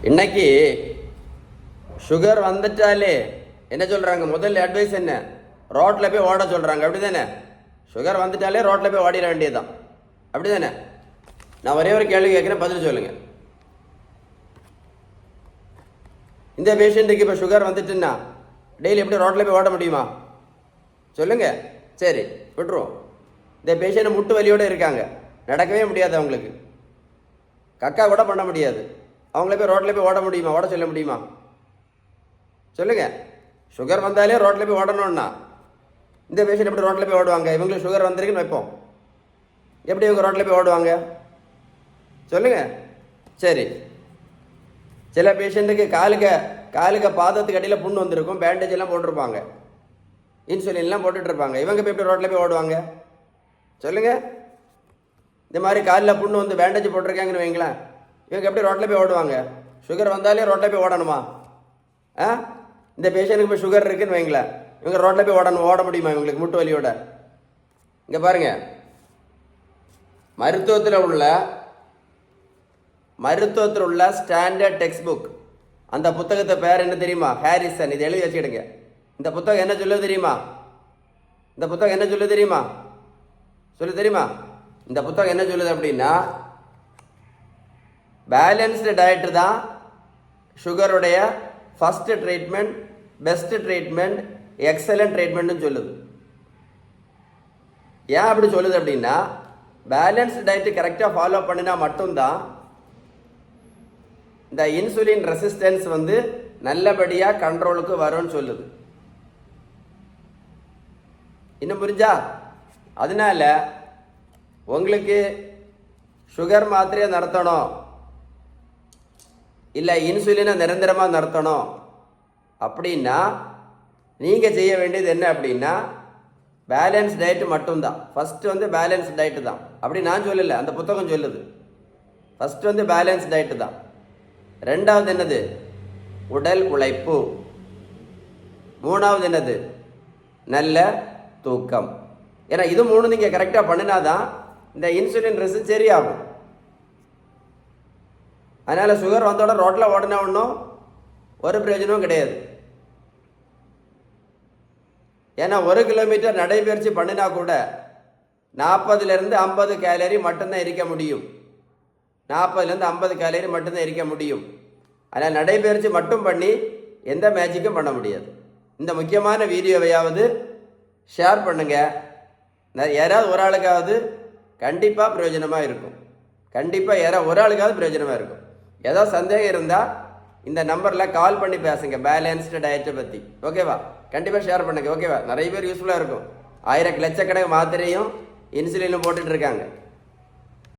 இன்னைக்கு சுகர் வந்துட்டாலே என்ன சொல்கிறாங்க, முதல் அட்வைஸ் என்ன, ரோட்டில் போய் ஓட சொல்கிறாங்க. அப்படி தானே? சுகர் வந்துட்டாலே ரோட்டில் போய் ஓடிட வேண்டியதுதான். அப்படி தானே? நான் ஒரே ஒரு கேள்வி கேட்குறேன், பதில் சொல்லுங்கள். இந்த பேஷண்ட்டுக்கு இப்போ சுகர் வந்துட்டுன்னா டெய்லி எப்படி ரோட்டில் போய் ஓட முடியுமா? சொல்லுங்கள். சரி, விட்டுருவோம். இந்த பேஷண்ட் முட்டு வலியோடு இருக்காங்க, நடக்கவே முடியாது, அவங்களுக்கு கக்கா கூட பண்ண முடியாது. அவங்கள போய் ரோட்டில் போய் ஓட முடியுமா? ஓட சொல்ல முடியுமா? சொல்லுங்கள். சுகர் வந்தாலே ரோட்டில் போய் ஓடணும்னா இந்த பேஷண்ட் எப்படி ரோட்டில் போய் ஓடுவாங்க? இவங்களுக்கு சுகர் வந்திருக்குன்னு வைப்போம், எப்படி இவங்க ரோட்டில் போய் ஓடுவாங்க? சொல்லுங்கள். சரி, சில பேஷண்ட்டுக்கு காலுக்கு பாதத்துக்கு அடியில் புண்ணு வந்திருக்கும், பேண்டேஜ் எல்லாம் போட்டிருப்பாங்க, இன்சுலின்லாம் போட்டுட்ருப்பாங்க. இவங்க போய் எப்படி ரோட்டில் போய் ஓடுவாங்க? சொல்லுங்கள். இந்த மாதிரி காலில் புண்ணு வந்து பேண்டேஜ் போட்டிருக்காங்கன்னு வைங்களேன், இவங்க எப்படி ரோட்டில் போய் ஓடுவாங்க? சுகர் வந்தாலே ரோட்டில் போய் ஓடணுமா? இந்த பேஷண்ட்டுக்கு இப்போ சுகர் இருக்குன்னு வைங்களேன், இவங்க ரோட்டில் போய் ஓட முடியுமா இவங்களுக்கு முட்டு வலியோட? இங்கே பாருங்கள், மருத்துவத்தில் உள்ள ஸ்டாண்டர்ட் டெக்ஸ்ட் புக், அந்த புத்தகத்தை பேர் என்ன தெரியுமா? ஹாரிசன். இது எழுதி வச்சுக்கிடுங்க. இந்த புத்தகம் என்ன சொல்ல தெரியுமா? சொல்ல தெரியுமா? இந்த புத்தகம் என்ன சொல்லுது அப்படின்னா, பேலன்ஸ்டு டயட்டு தான் சுகருடைய first treatment, best treatment, excellent ட்ரீட்மெண்ட்னு சொல்லுது. ஏன் அப்படி சொல்லுது அப்படின்னா, பேலன்ஸ்டு டயட்டு கரெக்டாக ஃபாலோ பண்ணினா மட்டும்தான் இந்த இன்சுலின் ரெசிஸ்டன்ஸ் வந்து நல்லபடியாக கண்ட்ரோலுக்கு வரும்னு சொல்லுது. இன்னும் புரிஞ்சா? அதனால உங்களுக்கு சுகர் மாத்திரையை நடத்தணும், இல்லை இன்சுலினை நிரந்தரமாக நடத்தணும் அப்படின்னா நீங்கள் செய்ய வேண்டியது என்ன அப்படின்னா, பேலன்ஸ் டயட்டு மட்டும்தான். ஃபஸ்ட்டு வந்து பேலன்ஸ் டயட்டு தான். அப்படி நான் சொல்லலை, அந்த புத்தகம் சொல்லுது. ஃபஸ்ட்டு வந்து பேலன்ஸ் டயட்டு தான். ரெண்டாவது என்னது? உடல் உழைப்பு. மூணாவது என்னது? நல்ல தூக்கம். ஏன்னா இது மூணு நீங்கள் கரெக்டாக பண்ணினாதான் இந்த இன்சுலின் ரெசிஸ்டன்ஸ் சரியாகும். அதனால் சுகர் வந்தோட ரோட்டில் ஓடினா ஒன்றும் ஒரு பிரயோஜனமும் கிடையாது. ஏன்னா 1 கிலோமீட்டர் நடைபயிற்சி பண்ணினா கூட 40லேருந்து 50 கேலரி மட்டும்தான் இருக்க முடியும். 40லேருந்து 50 கேலரி மட்டும்தான் இருக்க முடியும். அதனால் நடைபயிற்சி மட்டும் பண்ணி எந்த மேஜிக்கும் பண்ண முடியாது. இந்த முக்கியமான வீடியோவையாவது ஷேர் பண்ணுங்கள். யாராவது ஒரு ஆளுக்காவது கண்டிப்பாக பிரயோஜனமாக இருக்கும். ஏதாவது சந்தேகம் இருந்தால் இந்த நம்பரில் கால் பண்ணி பேசுங்க, பேலன்ஸ்டு டயட்டை பற்றி. ஓகேவா? கண்டிப்பாக ஷேர் பண்ணுங்கள். ஓகேவா? நிறைய பேர் யூஸ்ஃபுல்லாக இருக்கும். 1000 லட்சக்கணக்கு மாத்திரையும் இன்சுலினும் போட்டுட்டு இருக்காங்க.